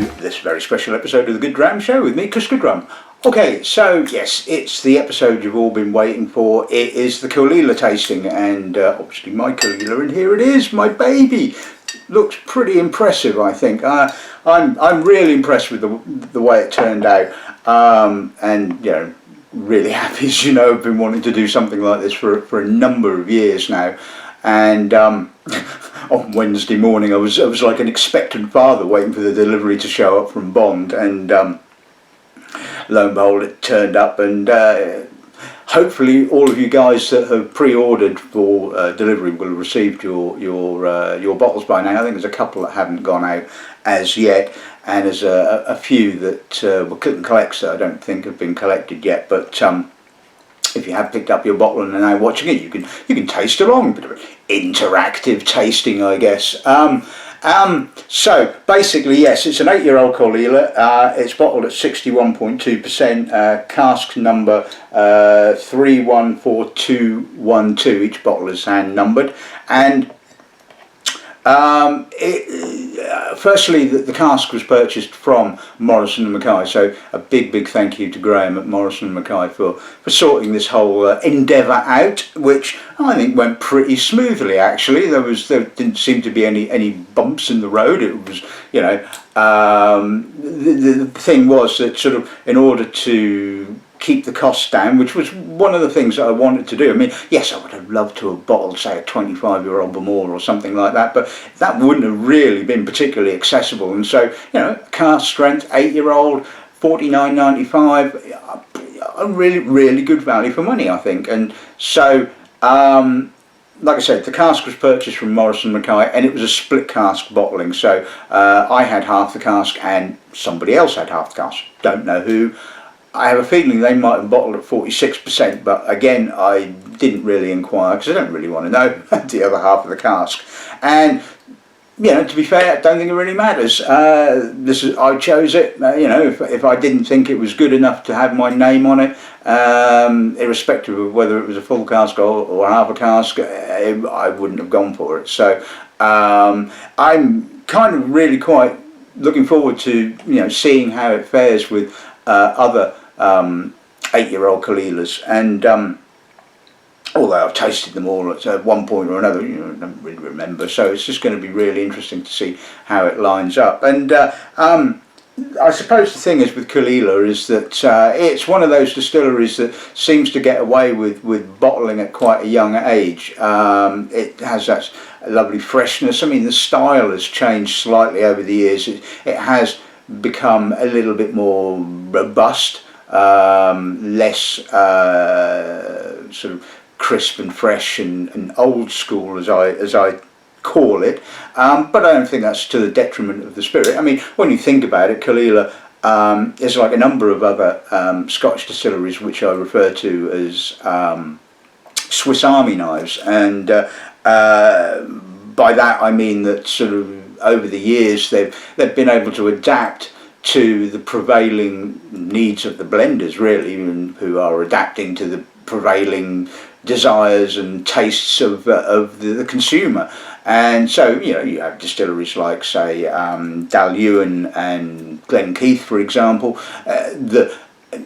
to this very special episode of the Goodrum Show with me, Goodrum. Okay, so yes, it's the episode you've all been waiting for. It is the Caol Ila tasting, and obviously my Caol Ila, and here it is, my baby. Looks pretty impressive, I think. I'm really impressed with the way it turned out, and you know, really happy. As you know, I've been wanting to do something like this for a number of years now, and on Wednesday morning I was like an expectant father waiting for the delivery to show up from Bond, and lo and behold it turned up, and hopefully all of you guys that have pre-ordered for delivery will have received your bottles by now. I think there's a couple that haven't gone out as yet, and there's a few that were click and collects that I don't think have been collected yet, but if you have picked up your bottle and are now watching it, you can taste along. A bit of interactive tasting, I guess. So basically, yes, it's an 8-year-old Caol Ila. It's bottled at 61.2%. Cask number 314212. Each bottle is hand numbered, and firstly, the cask was purchased from Morrison and Mackay, so a big thank you to Graham at Morrison and Mackay for sorting this whole endeavour out, which I think went pretty smoothly. Actually, there didn't seem to be any bumps in the road. It was, you know, the thing was that sort of in order to keep the costs down, which was one of the things that I wanted to do. I mean, yes, I would have loved to have bottled, say, a 25-year-old Bamor or something like that, but that wouldn't have really been particularly accessible. And so, you know, cask strength, 8-year-old, $49.95, a really good value for money, I think. And so, like I said, the cask was purchased from Morrison Mackay, and it was a split cask bottling. So I had half the cask and somebody else had half the cask. Don't know who. I have a feeling they might have bottled at 46%, but again, I didn't really inquire because I don't really want to know the other half of the cask. And you know, to be fair, I don't think it really matters. I chose it. You know, if I didn't think it was good enough to have my name on it, irrespective of whether it was a full cask or half a cask, I wouldn't have gone for it. So I'm kind of really quite looking forward to, you know, seeing how it fares with other 8-year-old Caol Ilas, and although I've tasted them all at one point or another, you know, I don't really remember, so it's just going to be really interesting to see how it lines up. And I suppose the thing is with Caol Ila is that it's one of those distilleries that seems to get away with bottling at quite a young age. It has that lovely freshness. I mean, the style has changed slightly over the years. It has become a little bit more robust, less sort of crisp and fresh and old school, as I call it, but I don't think that's to the detriment of the spirit. I mean, when you think about it, Caol Ila is like a number of other Scottish distilleries which I refer to as Swiss Army knives, and by that I mean that sort of over the years they've been able to adapt to the prevailing needs of the blenders, really, who are adapting to the prevailing desires and tastes of the consumer. And so, you know, you have distilleries like, say, Dalhousie and Glenkeith, for example, that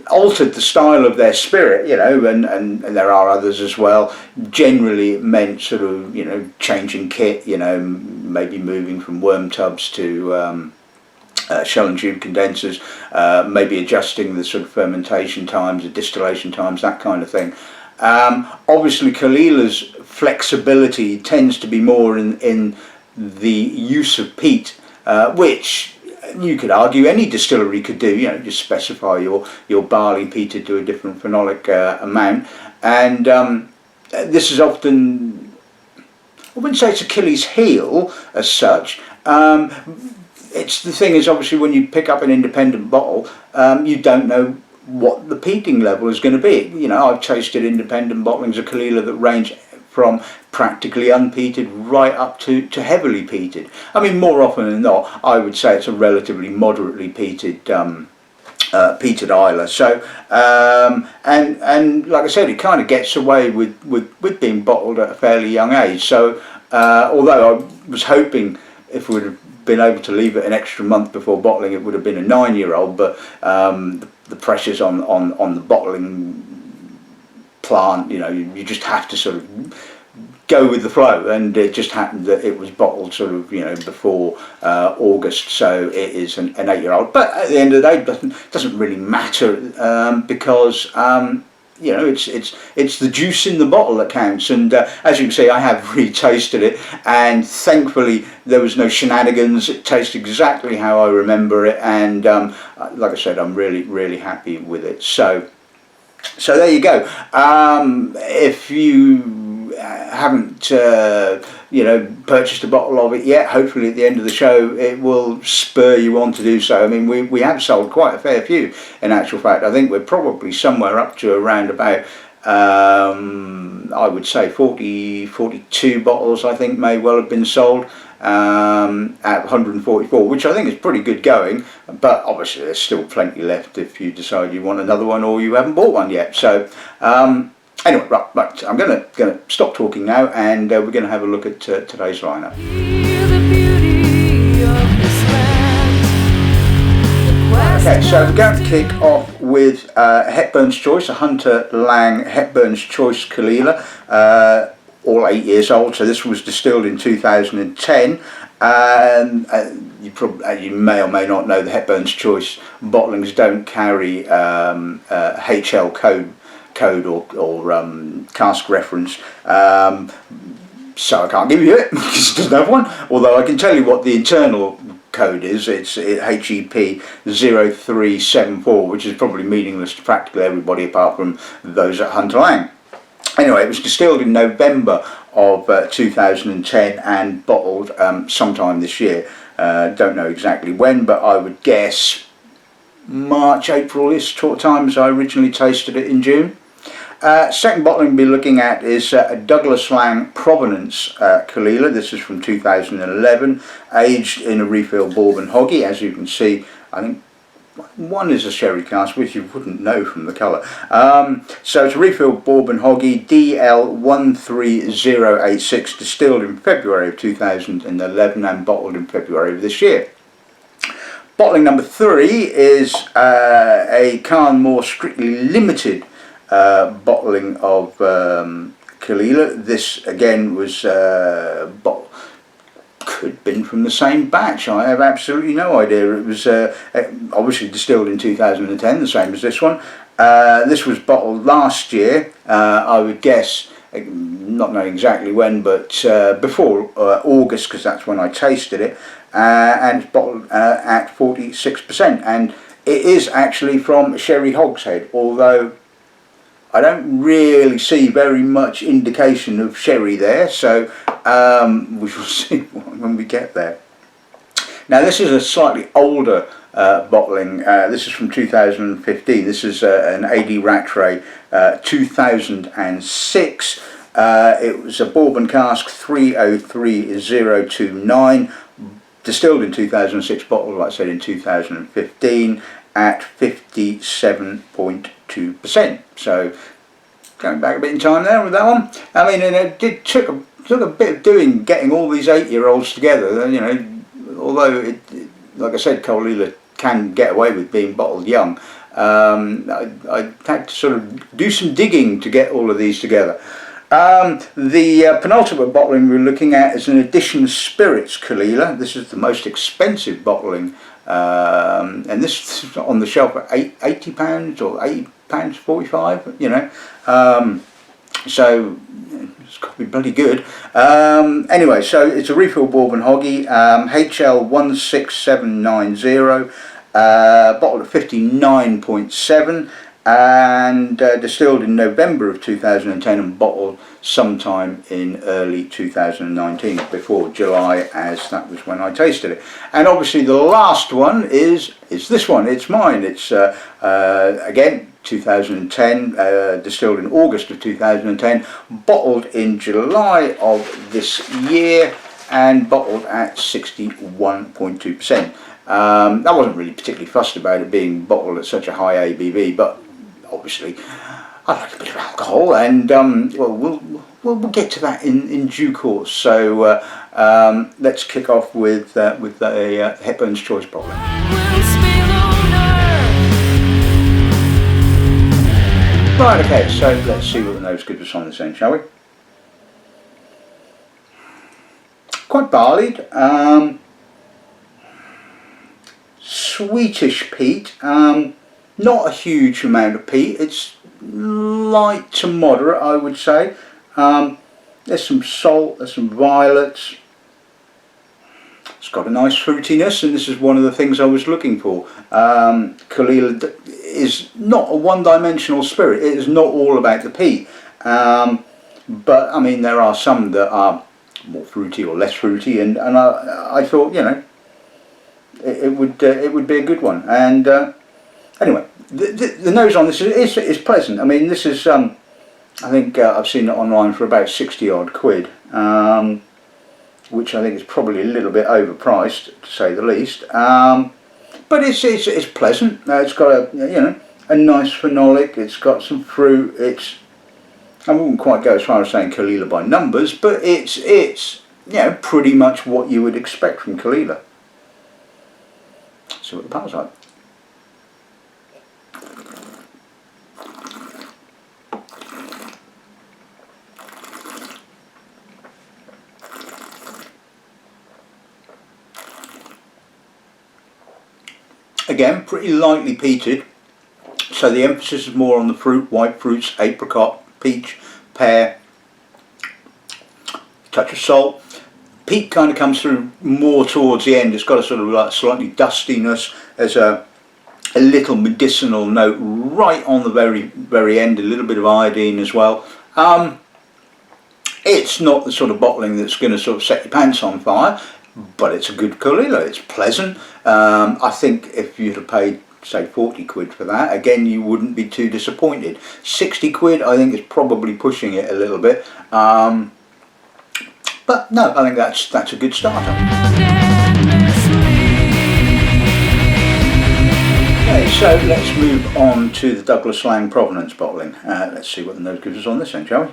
altered the style of their spirit, you know, and there are others as well. Generally it meant sort of, you know, changing kit, you know, maybe moving from worm tubs to shell and tube condensers, maybe adjusting the sort of fermentation times, the distillation times, that kind of thing. Obviously Caol Ila's flexibility tends to be more in the use of peat, which you could argue any distillery could do. You know, just specify your barley peated to a different phenolic amount, and this is often, I wouldn't say it's Achilles' heel as such. It's the thing is, obviously when you pick up an independent bottle, you don't know what the peating level is going to be. You know, I've tasted independent bottlings of Caol Ila that range from practically unpeated right up to heavily peated. I mean, more often than not, I would say it's a relatively moderately peated peated Islay. So and like I said, it kind of gets away with being bottled at a fairly young age. So although I was hoping if we'd have been able to leave it an extra month before bottling, it would have been a 9-year-old, but the pressures on the bottling plant, you just have to sort of go with the flow, and it just happened that it was bottled sort of before August, so it is an 8-year-old. But at the end of the day, it doesn't really matter, because it's the juice in the bottle that counts. And as you can see, I have retasted it, and thankfully there was no shenanigans. It tastes exactly how I remember it, and like I said, I'm really happy with it. So there you go. If you haven't purchased a bottle of it yet, hopefully at the end of the show it will spur you on to do so. I mean, we have sold quite a fair few, in actual fact. I think we're probably somewhere up to around about I would say 42 bottles, I think, may well have been sold at 144, which I think is pretty good going, but obviously there's still plenty left if you decide you want another one or you haven't bought one yet. So anyway, right, I'm going to stop talking now, and we're going to have a look at today's lineup. Okay, so we're going to kick off with Hepburns Choice, a Hunter Laing Hepburns Choice Caol Ila, all 8 years old. So this was distilled in 2010. You may or may not know the Hepburns Choice bottlings don't carry HL code or cask reference, so I can't give you it because it doesn't have one, although I can tell you what the internal code is. It's HEP 0374, which is probably meaningless to practically everybody apart from those at Hunter Laing. Anyway, it was distilled in November of 2010 and bottled sometime this year. Don't know exactly when, but I would guess March, April-ish sort of time, as I originally tasted it in June. Second bottling we'll be looking at is Douglas Laing Provenance Caol Ila. This is from 2011, aged in a refill bourbon hoggy. As you can see, I think one is a sherry cask, which you wouldn't know from the colour. So it's a refill bourbon hoggy, DL13086, distilled in February of 2011 and bottled in February of this year. Bottling number 3 is a Carn more strictly limited bottling of Caol Ila. This again was could have been from the same batch. I have absolutely no idea. It was obviously distilled in 2010, the same as this one. This was bottled last year, I would guess, not knowing exactly when, but before August, because that's when I tasted it, and it's bottled at 46%, and it is actually from sherry hogshead, although I don't really see very much indication of sherry there, so we shall see when we get there. Now this is a slightly older bottling. This is from 2015. This is an Dewar Rattray 2006. It was a bourbon cask 303029, distilled in 2006, bottled, like I said, in 2015 at 57.2%. So going back a bit in time there with that one. I mean, and it took a bit of doing getting all these 8-year-olds together. Although like I said, Caol Ila can get away with being bottled young. I had to sort of do some digging to get all of these together. The penultimate bottling we're looking at is an Edition Spirits Caol Ila. This is the most expensive bottling, and this is on the shelf at £80 or £80.45. So it's got to be bloody good. Anyway, so it's a refill bourbon hoggy, HL 16790, bottled at 59.7. and distilled in November of 2010 and bottled sometime in early 2019, before July, as that was when I tasted it. And obviously the last one is this one. It's mine. It's again 2010, distilled in August of 2010, bottled in July of this year and bottled at 61.2%. I wasn't really particularly fussed about it being bottled at such a high ABV, but obviously I like a bit of alcohol, and well, we'll get to that in due course. So let's kick off with the Hepburns Choice bottling. Right, okay, so let's see what the nose gives us on this end, shall we? Quite barleyed, sweetish peat, not a huge amount of peat, it's light to moderate, I would say. There's some salt, there's some violets. It's got a nice fruitiness, and this is one of the things I was looking for. Caol Ila is not a one-dimensional spirit. It is not all about the peat. But I mean, there are some that are more fruity or less fruity, and I thought, you know, it would be a good one. And anyway, the nose on this is pleasant. I mean, this is I think I've seen it online for about 60 odd quid, which I think is probably a little bit overpriced, to say the least. But it's pleasant. It's got a nice phenolic. It's got some fruit. I wouldn't quite go as far as saying Caol Ila by numbers, but it's pretty much what you would expect from Caol Ila. See what the palate's like. Again, pretty lightly peated, so the emphasis is more on the fruit, white fruits, apricot, peach, pear, touch of salt. Peat kind of comes through more towards the end. It's got a sort of like slightly dustiness. There's a little medicinal note right on the very end, a little bit of iodine as well. It's not the sort of bottling that's going to sort of set your pants on fire, but it's a good Caol Ila. It's pleasant. I think if you'd have paid, say, 40 quid for that, again, you wouldn't be too disappointed. 60 quid, I think, is probably pushing it a little bit. But no, I think that's a good starter. Okay, so let's move on to the Douglas Laing Provenance bottling. Let's see what the nose gives us on this end, shall we?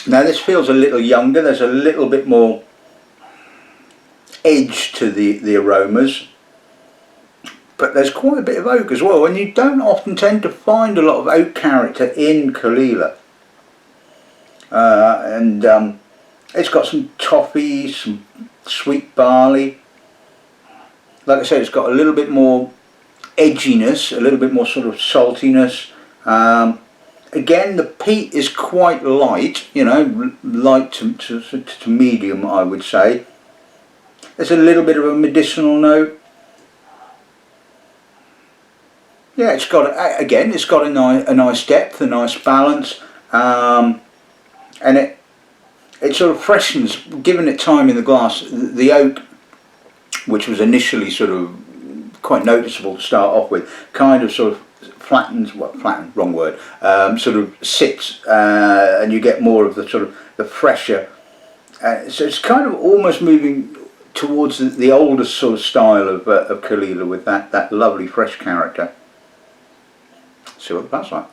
Now this feels a little younger. There's a little bit more edge to the aromas, but there's quite a bit of oak as well, and you don't often tend to find a lot of oak character in Caol Ila. And it's got some toffee, some sweet barley. Like I said, it's got a little bit more edginess, a little bit more sort of saltiness. Again, the peat is quite light, you know, light to medium, I would say. There's a little bit of a medicinal note. Yeah, it's got a nice depth, a nice balance, and it sort of freshens, given it time in the glass. The oak, which was initially sort of quite noticeable to start off with, kind of sort of flattens, wrong word, sort of sits, and you get more of the sort of the fresher. So it's kind of almost moving towards the older sort of style of Caol Ila with that lovely fresh character. See what that's like.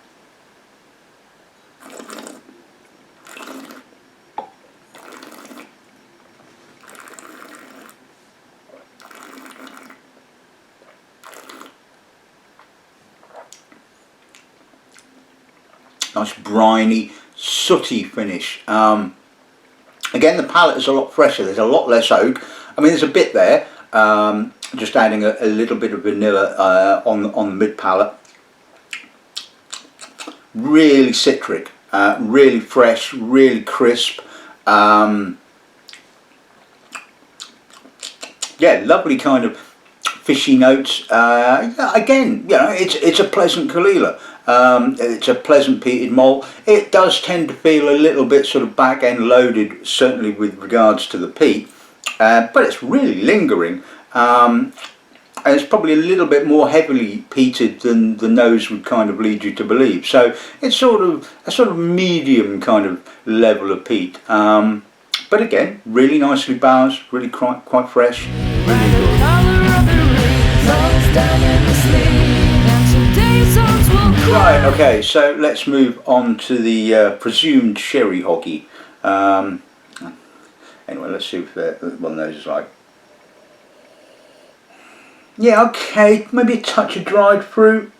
Nice briny, sooty finish. Again, the palate is a lot fresher. There's a lot less oak. I mean, there's a bit there. Just adding a little bit of vanilla on the mid palate. Really citric, really fresh, really crisp. Yeah, lovely kind of fishy notes. Yeah, again, you know, it's a pleasant Caol Ila. It's a pleasant peated malt. It does tend to feel a little bit sort of back end loaded, certainly with regards to the peat, but it's really lingering, and it's probably a little bit more heavily peated than the nose would kind of lead you to believe. So it's sort of a sort of medium kind of level of peat, but again, really nicely balanced, really quite fresh, really good. Right, okay, so let's move on to the presumed sherry hoggy. Anyway, let's see if one of those is like. Yeah, okay, maybe a touch of dried fruit.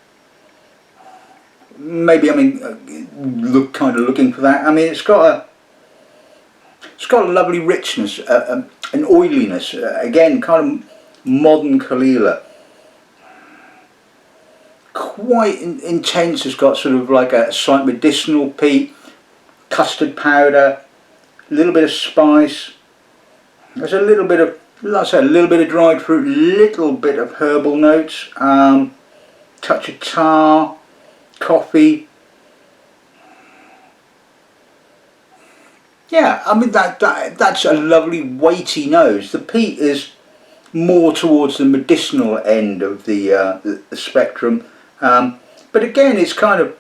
Maybe, I mean, kind of looking for that. I mean, it's got a lovely richness, an oiliness. Again, kind of modern Caol Ila. Quite intense. It's got sort of like a slight medicinal peat, custard powder, a little bit of spice. There's a little bit of, like I said, a little bit of dried fruit, little bit of herbal notes, touch of tar, coffee. Yeah, I mean that's a lovely weighty nose. The peat is more towards the medicinal end of the spectrum, but again it's kind of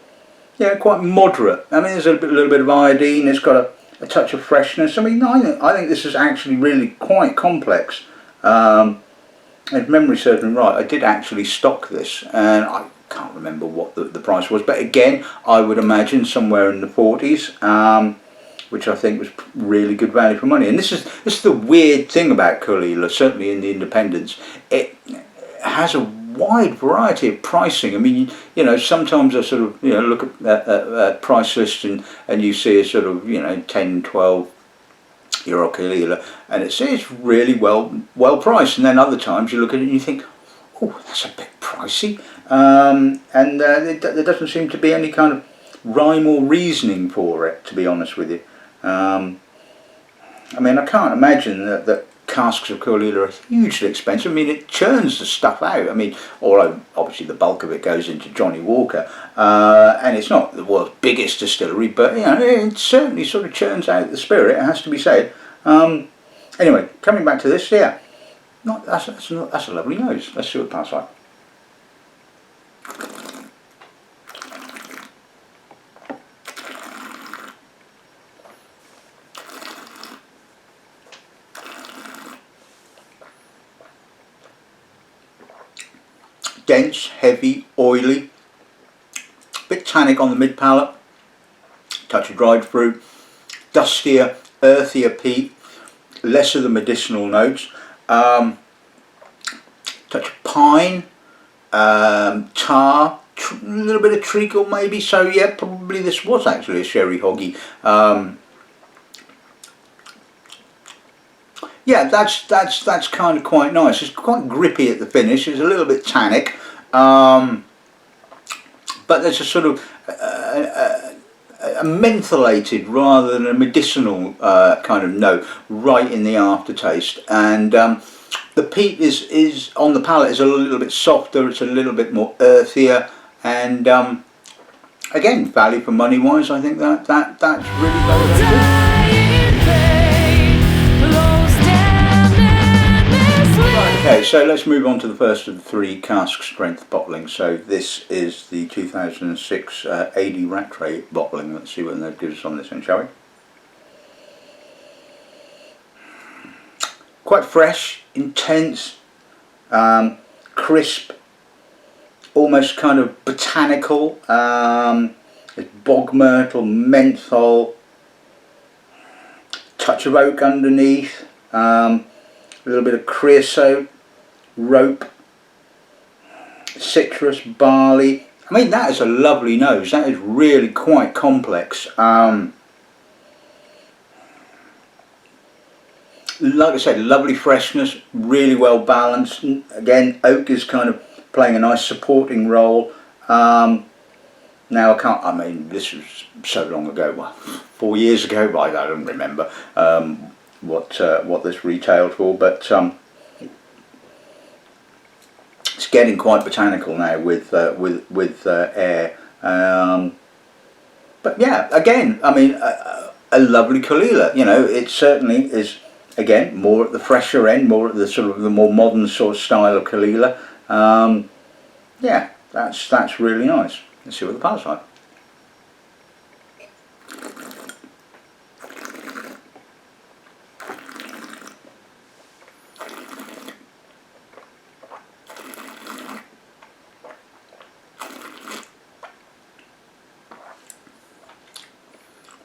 quite moderate. I mean there's a little bit of iodine. It's got a touch of freshness. I mean I think this is actually really quite complex. If memory serves me right, I did actually stock this, and I can't remember what the price was, but again I would imagine somewhere in the 40s. Which I think was really good value for money. And this is the weird thing about Caol Ila, certainly in the independents. It has a wide variety of pricing. I mean, you know, sometimes I sort of look at price lists and you see a sort of 10, 12 euro Caol Ila, and it's really well priced. And then other times you look at it and you think, oh, that's a bit pricey. There doesn't seem to be any kind of rhyme or reasoning for it, to be honest with you. I mean, I can't imagine that casks of Caol Ila are hugely expensive. I mean, it churns the stuff out. I mean, although obviously the bulk of it goes into Johnny Walker, and it's not the world's biggest distillery, but it certainly sort of churns out the spirit. It has to be said. Anyway, coming back to this, that's a lovely nose. Let's see what it tastes like. Dense, heavy, oily, bit tannic on the mid palate, touch of dried fruit, dustier, earthier peat, less of the medicinal notes, touch of pine, tar, a little bit of treacle maybe. So yeah, probably this was actually a sherry hoggy. Yeah, that's kind of quite nice. It's quite grippy at the finish. It's a little bit tannic, but there's a sort of a mentholated rather than a medicinal kind of note right in the aftertaste. And the peat is on the palate is a little bit softer. It's a little bit more earthier, and again, value for money wise, I think that's really very good. Okay, so let's move on to the first of the three cask strength bottlings. So this is the 2006 AD Rattray bottling. Let's see what that gives us on this one, shall we? Quite fresh, intense, crisp, almost kind of botanical. It's bog myrtle, menthol, touch of oak underneath. A little bit of creosote, rope, citrus, barley. I mean, that is a lovely nose. That is really quite complex. Like I said, lovely freshness, really well balanced. Again, oak is kind of playing a nice supporting role. Now I mean, this was so long ago, well, 4 years ago, but I don't remember what this retailed for, but it's getting quite botanical now with air. But yeah, again, I mean, a lovely Caol Ila. It certainly is. Again, more at the fresher end, more at the sort of the more modern sort of style of Caol Ila. Yeah, that's really nice. Let's see what the palate's like.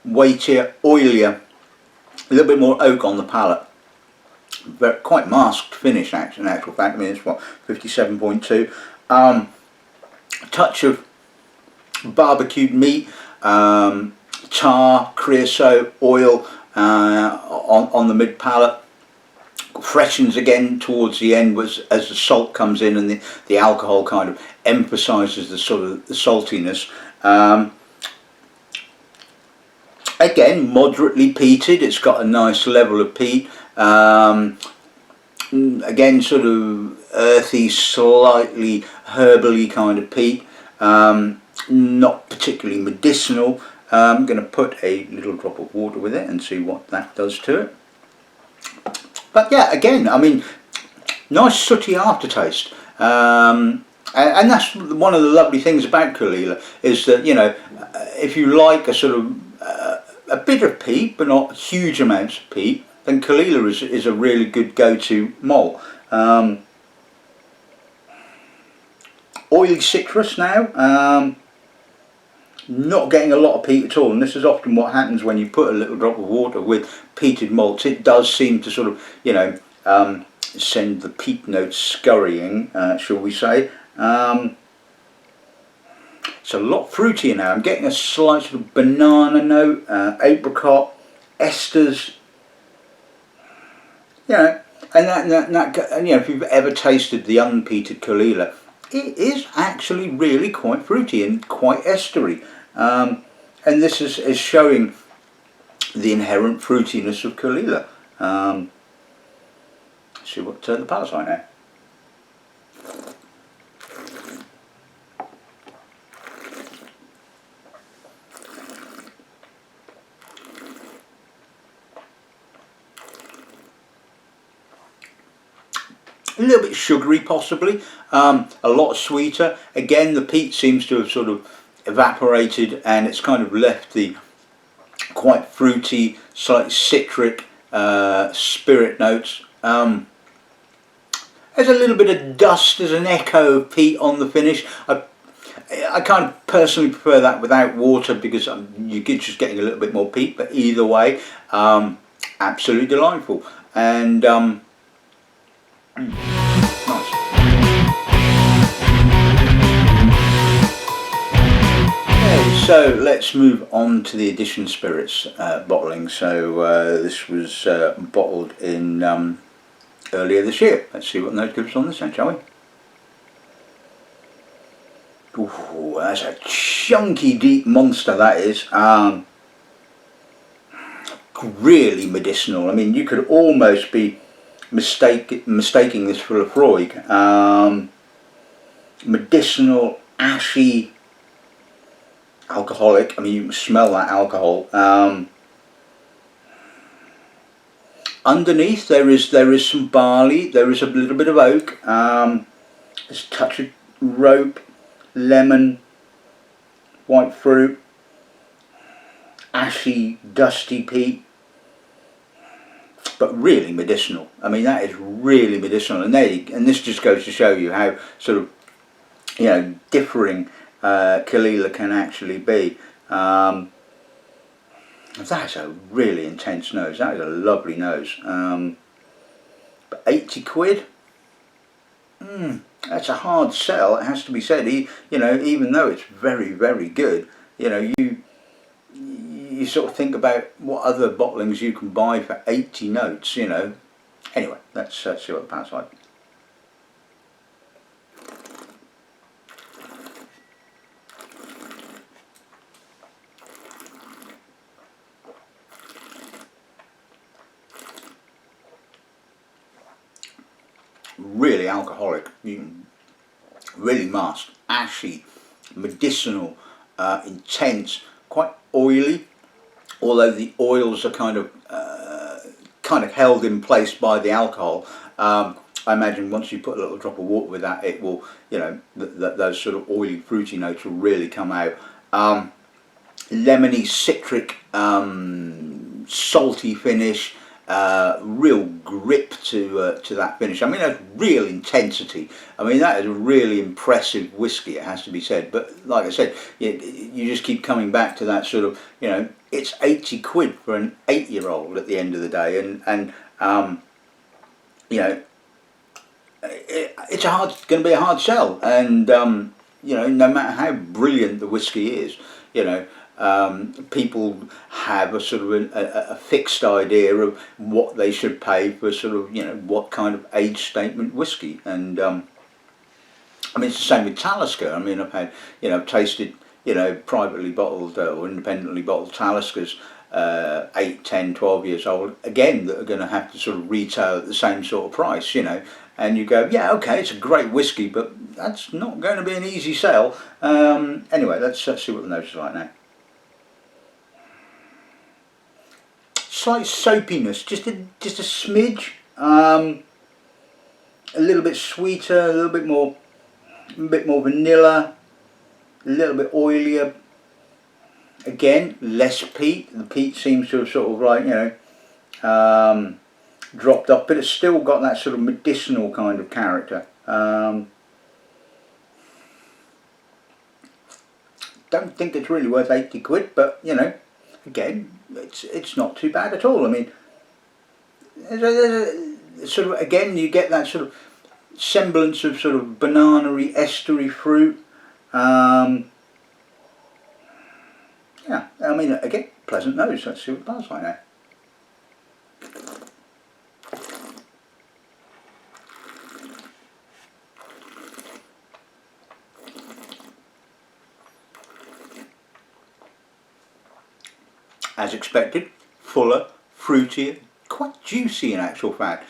weightier, oilier, a little bit more oak on the palate. But quite masked finish, actually, in actual fact. I mean, it's what, 57.2. Touch of barbecued meat, tar, creosote, oil on the mid palate. Freshens again towards the end as the salt comes in, and the alcohol kind of emphasises the sort of the saltiness. Again, moderately peated. It's got a nice level of peat. Again, sort of earthy, slightly herbally kind of peat. Not particularly medicinal. I'm going to put a little drop of water with it and see what that does to it. But yeah, again, I mean, nice sooty aftertaste. And that's one of the lovely things about Caol Ila, is that, you know, if you like a sort of a bit of peat but not huge amounts of peat, then Caol Ila is a really good go-to malt. Oily citrus now, not getting a lot of peat at all, and this is often what happens when you put a little drop of water with peated malts. It does seem to sort of, you know, send the peat notes scurrying, shall we say. It's a lot fruitier now. I'm getting a slight sort of banana note, apricot, esters, you know, and and, you know, if you've ever tasted the unpeated Caol Ila, it is actually really quite fruity and quite estery. And this is showing the inherent fruitiness of Caol Ila. Let's see what the palate's like now. A little bit sugary possibly, a lot sweeter. Again, the peat seems to have sort of evaporated, and it's kind of left the quite fruity, slightly citric spirit notes. There's a little bit of dust, there's an echo of peat on the finish. I kind of personally prefer that without water, because you're just getting a little bit more peat, but either way, absolutely delightful. And nice. Okay, so let's move on to the Edition Spirits bottling. So this was bottled in earlier this year. Let's see what note gives on this then, shall we? Ooh, that's a chunky deep monster, that is. Really medicinal. I mean, you could almost be mistaking this for Lafroig. Medicinal, ashy, alcoholic. I mean, you can smell that alcohol. Underneath there is some barley. There is a little bit of oak. There's a touch of rope, lemon, white fruit, ashy, dusty peat. But really medicinal. I mean, that is really medicinal, and this just goes to show you how sort of, you know, differing Caol Ila can actually be. That's a really intense nose. That is a lovely nose. But 80 quid. That's a hard sell. It has to be said. You know, even though it's very, very good, you know, you sort of think about what other bottlings you can buy for 80 notes, you know. Anyway, let's see what the palate's like. Really alcoholic, really masked, ashy, medicinal, intense, quite oily. Although the oils are kind of held in place by the alcohol, I imagine once you put a little drop of water with that, it will, you know, those sort of oily, fruity notes will really come out. Lemony, citric, salty finish, real grip to that finish. I mean, that's real intensity. I mean, that is a really impressive whiskey, it has to be said. But like I said, you just keep coming back to that sort of, you know, it's 80 quid for an 8-year-old at the end of the day, and you know, it's going to be a hard sell, and you know, no matter how brilliant the whiskey is, you know, people have a sort of a fixed idea of what they should pay for sort of, you know, what kind of age statement whiskey. And I mean, it's the same with Talisker. I mean, I've had, you know, tasted, you know, privately bottled or independently bottled Taliskers, 8, 10, 12 years old, again, that are going to have to sort of retail at the same sort of price, you know. And you go, yeah, okay, it's a great whiskey, but that's not going to be an easy sell. Anyway, let's see what the nose is like now. Slight soapiness, just a smidge, a little bit sweeter, a little bit more vanilla, a little bit oilier. Again, less peat. The peat seems to have sort of, like, you know, dropped off, but it's still got that sort of medicinal kind of character. Don't think it's really worth 80 quid, but, you know, again, it's not too bad at all. I mean, there's sort of, again, you get that sort of semblance of sort of banana-y, estery fruit. Yeah, I mean, again, pleasant nose. Let's see what it smells like now. As expected, fuller, fruitier, quite juicy in actual fact.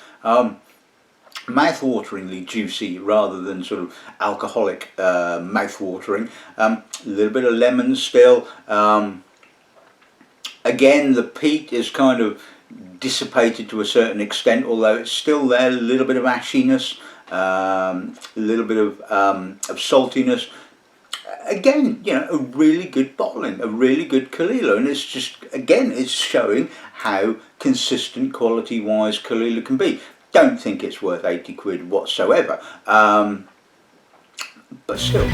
Mouth-wateringly juicy rather than sort of alcoholic mouth-watering. A little bit of lemon still. Again, the peat is kind of dissipated to a certain extent, although it's still there. A little bit of ashiness, a little bit of saltiness. Again, you know, a really good bottling, a really good Caol Ila, and it's just, again, it's showing how consistent quality-wise Caol Ila can be. Don't think it's worth 80 quid whatsoever, but still.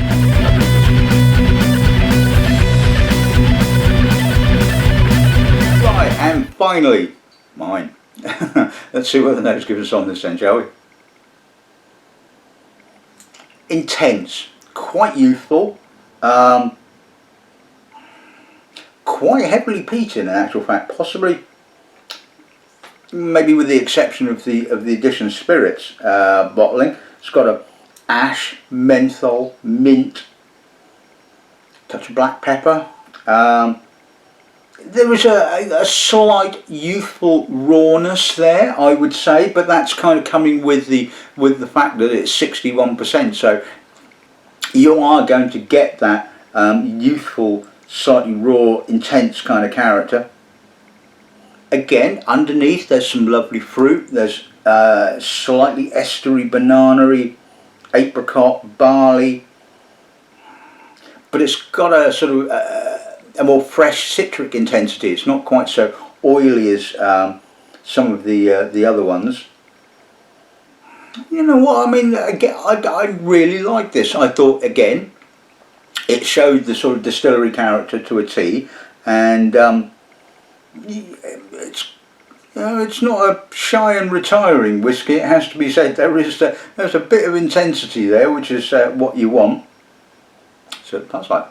Right, and finally, mine. Let's see what the nose gives us on this then, shall we? Intense, quite youthful. Quite heavily peated in actual fact, possibly, maybe with the exception of the addition of spirits bottling. It's got a ash, menthol, mint, touch of black pepper. There is a slight youthful rawness there, I would say, but that's kind of coming with the fact that it's 61%. So you are going to get that youthful, slightly raw, intense kind of character. Again, underneath there's some lovely fruit. There's slightly estery, banana-y, apricot, barley, but it's got a sort of a more fresh citric intensity. It's not quite so oily as some of the other ones. You know what, I mean, again, I really like this. I thought, again, it showed the sort of distillery character to a T, and it's, you know, it's not a shy and retiring whiskey, it has to be said. There's a bit of intensity there, which is what you want. So that's like.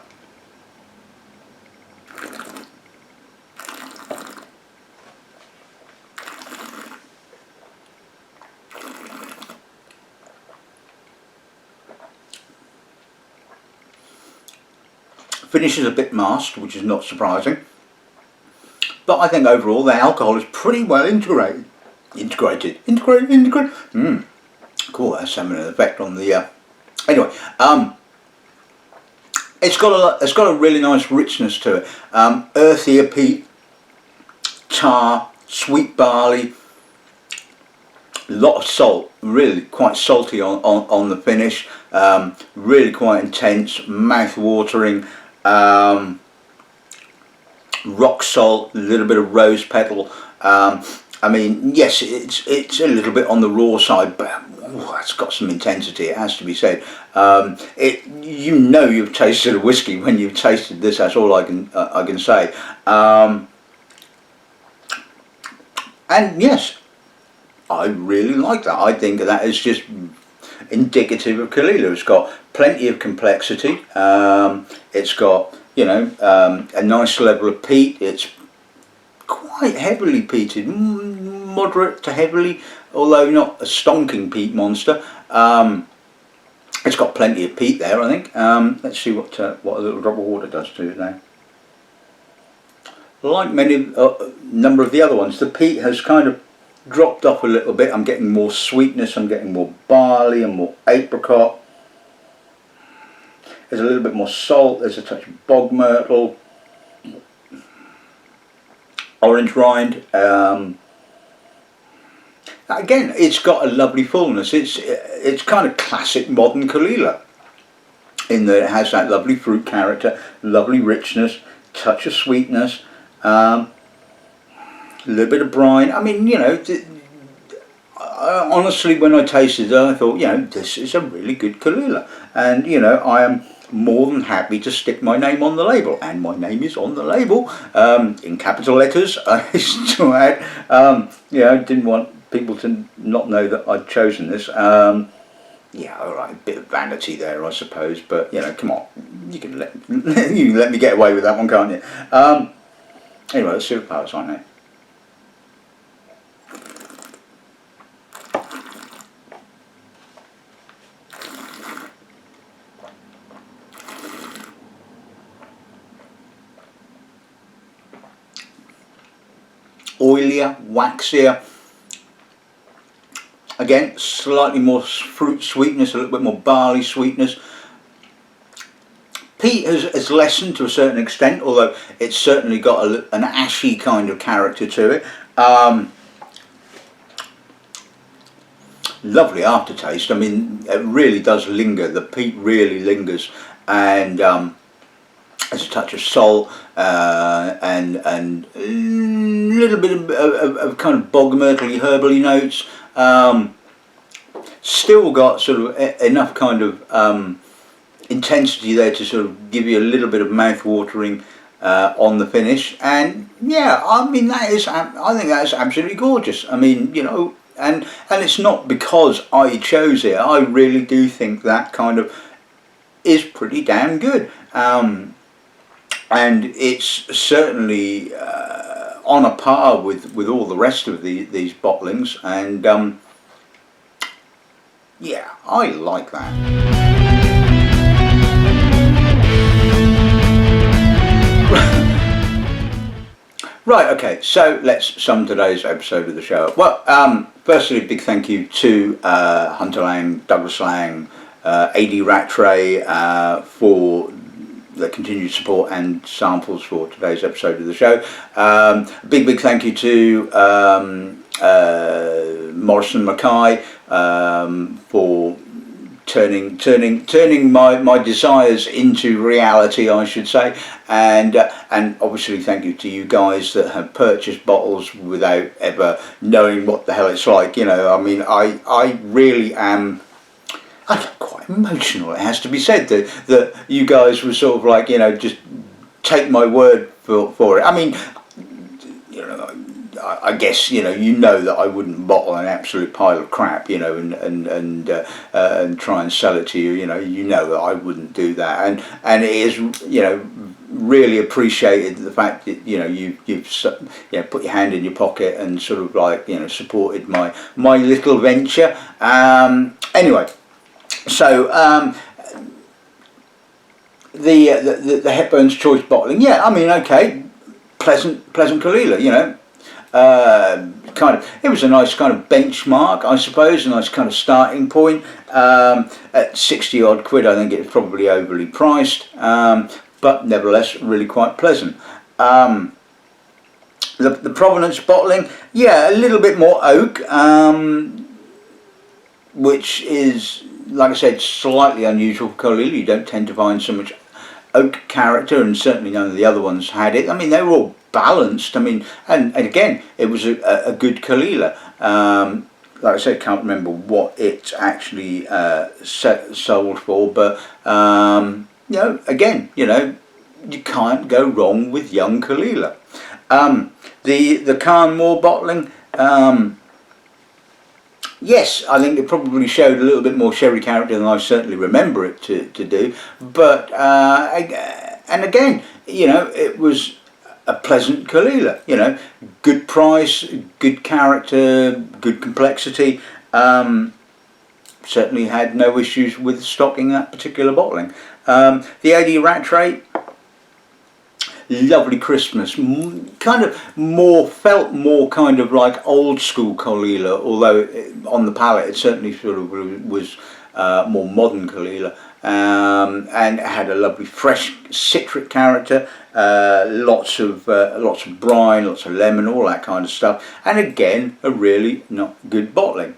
Finish is a bit masked, which is not surprising, but I think overall the alcohol is pretty well integrated. Cool, that's having an effect on the. Anyway, it's got a really nice richness to it. Earthier peat, tar, sweet barley, a lot of salt. Really quite salty on the finish. Really quite intense, mouth-watering. Rock salt, a little bit of rose petal, I mean, yes, it's a little bit on the raw side, but it's got some intensity. It has to be said. You know you've tasted a whiskey when you've tasted this. That's all I can say. And yes, I really like that. I think that is just indicative of Caol Ila. It's got plenty of complexity. It's got, you know, a nice level of peat. It's quite heavily peated, moderate to heavily, although not a stonking peat monster. It's got plenty of peat there, I think. Let's see what a little drop of water does to it now. Like many number of the other ones, the peat has kind of dropped off a little bit. I'm getting more sweetness, I'm getting more barley and more apricot. There's a little bit more salt, there's a touch of bog myrtle, orange rind. Again, it's got a lovely fullness. It's kind of classic modern Caol Ila, in that it has that lovely fruit character, lovely richness, touch of sweetness, a little bit of brine. I mean, you know, honestly, when I tasted it, I thought, you know, this is a really good Caol Ila, and you know, I am more than happy to stick my name on the label, and my name is on the label in capital letters. I used to add, you know, didn't want people to not know that I'd chosen this. Yeah, all right, a bit of vanity there, I suppose, but you know, come on, you can let me get away with that one, can't you? Anyway, let's see what the palate's like now. Oilier, waxier. Again, slightly more fruit sweetness, a little bit more barley sweetness. Peat has lessened to a certain extent, although it's certainly got an ashy kind of character to it. Lovely aftertaste. I mean, it really does linger. The peat really lingers, and there's a touch of salt and a little bit of kind of bog myrtle-y, herbally notes. Still got sort of enough kind of intensity there to sort of give you a little bit of mouth watering on the finish. And yeah, I mean, I think that's absolutely gorgeous. I mean, you know, and it's not because I chose it. I really do think that kind of is pretty damn good. And it's certainly on a par with all the rest of these bottlings, and yeah, I like that. Right, okay, so let's sum today's episode of the show up. Well, firstly, a big thank you to Hunter Laing, Douglas Laing, AD Rattray for the continued support and samples for today's episode of the show. Big thank you to Morrison Mackay for turning my desires into reality, I should say, and obviously thank you to you guys that have purchased bottles without ever knowing what the hell it's like. You know, I mean, I really am. I get quite emotional, it has to be said, that you guys were sort of like, you know, just take my word for it. I mean, you know, I guess, you know that I wouldn't bottle an absolute pile of crap, you know, and try and sell it to you. You know that I wouldn't do that, and it is, you know, really appreciated the fact that, you know, you've put your hand in your pocket and sort of like, you know, supported my little venture. Anyway. So the Hepburns choice bottling, yeah, I mean, okay, pleasant Caol Ila, you know, kind of, it was a nice kind of benchmark, I suppose, a nice kind of starting point. At 60 odd quid, I think it's probably overly priced, but nevertheless really quite pleasant. The Provenance bottling, yeah, a little bit more oak, which is, like I said, slightly unusual for Caol Ila. You don't tend to find so much oak character, and certainly none of the other ones had it. I mean, they were all balanced. I mean, and again, it was a good Caol Ila. Like I said, can't remember what it actually sold for, but you know, again, you know, you can't go wrong with young Caol Ila. The Carn bottling. Yes, I think it probably showed a little bit more sherry character than I certainly remember it to do. But, and again, you know, it was a pleasant Caol Ila, you know, good price, good character, good complexity. Certainly had no issues with stocking that particular bottling. The 80 Rattray, lovely Christmas, kind of felt more kind of like old school Caol Ila, although on the palate it certainly sort of was more modern Caol Ila, and it had a lovely fresh citric character, lots of brine, lots of lemon, all that kind of stuff, and again a really not good bottling.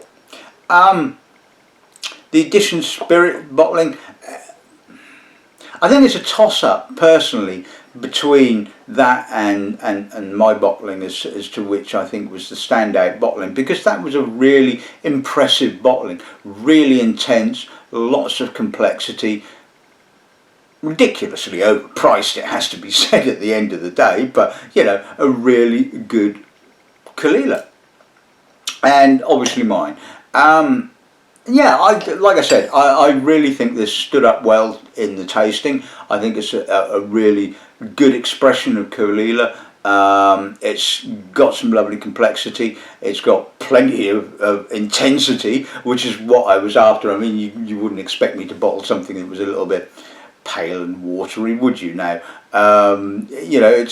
The Edition Spirit bottling, I think it's a toss-up personally between that and my bottling as to which I think was the standout bottling, because that was a really impressive bottling, really intense, lots of complexity, ridiculously overpriced, it has to be said at the end of the day, but you know, a really good Caol Ila, and obviously mine. Yeah, like I said, I really think this stood up well in the tasting. I think it's a really good expression of Caol Ila. It's got some lovely complexity. It's got plenty of intensity, which is what I was after. I mean, you wouldn't expect me to bottle something that was a little bit pale and watery, would you now? You know,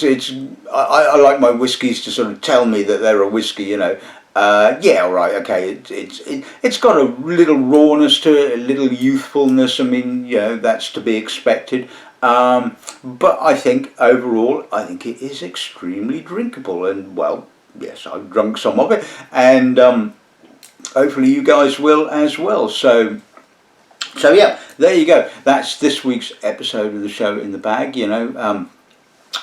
I like my whiskies to sort of tell me that they're a whiskey, you know. Yeah, all right, okay. It's got a little rawness to it, a little youthfulness. I mean, you know, that's to be expected. But I think overall, I think it is extremely drinkable. And well, yes, I've drunk some of it, and hopefully you guys will as well. So yeah, there you go. That's this week's episode of the Show in the Bag. You know.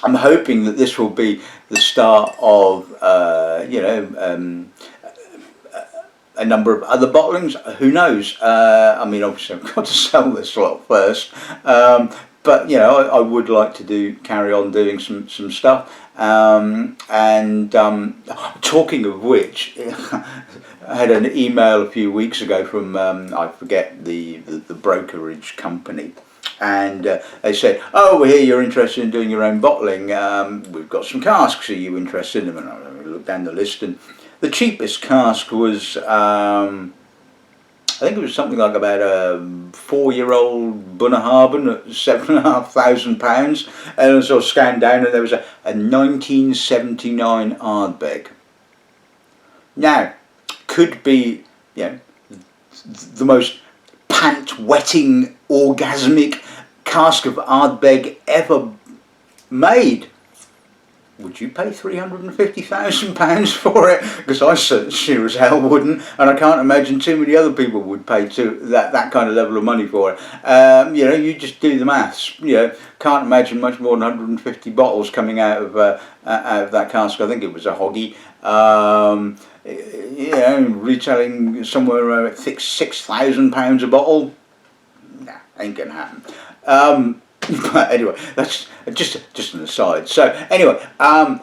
I'm hoping that this will be the start of, you know, a number of other bottlings. Who knows? I mean, obviously I've got to sell this lot first, but you know, I would like to carry on doing some stuff. And talking of which, I had an email a few weeks ago from I forget the brokerage company. And they said, oh, we hear you're interested in doing your own bottling. We've got some casks. Are you interested in them? And I looked down the list, and the cheapest cask was, I think it was something like about a 4-year-old Bunnahabhain at £7,500. And I sort of scanned down, and there was a 1979 Ardbeg. Now, could be, you know, the most pant-wetting, orgasmic cask of Ardbeg ever made. Would you pay £350,000 for it? Because I sure as hell wouldn't, and I can't imagine too many other people would pay that kind of level of money for it. You know, you just do the maths. You know, can't imagine much more than 150 bottles coming out of that cask. I think it was a hoggy. You know, retailing somewhere around £6,000 a bottle. Nah, ain't gonna happen. But anyway, that's just an aside. So anyway,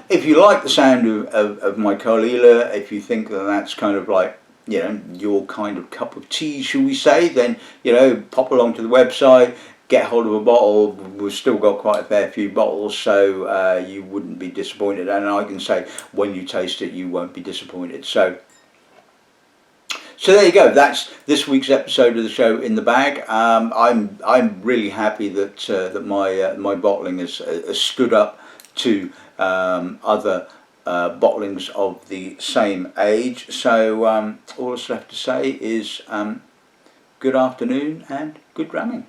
if you like the sound of my Caol Ila, if you think that that's kind of like, you know, your kind of cup of tea, shall we say, then, you know, pop along to the website, get hold of a bottle. We've still got quite a fair few bottles, so you wouldn't be disappointed. And I can say, when you taste it, you won't be disappointed. So there you go. That's this week's episode of the Show in the Bag. I'm really happy that that my bottling has stood up to other bottlings of the same age. So all that's left to say is good afternoon and good ramming.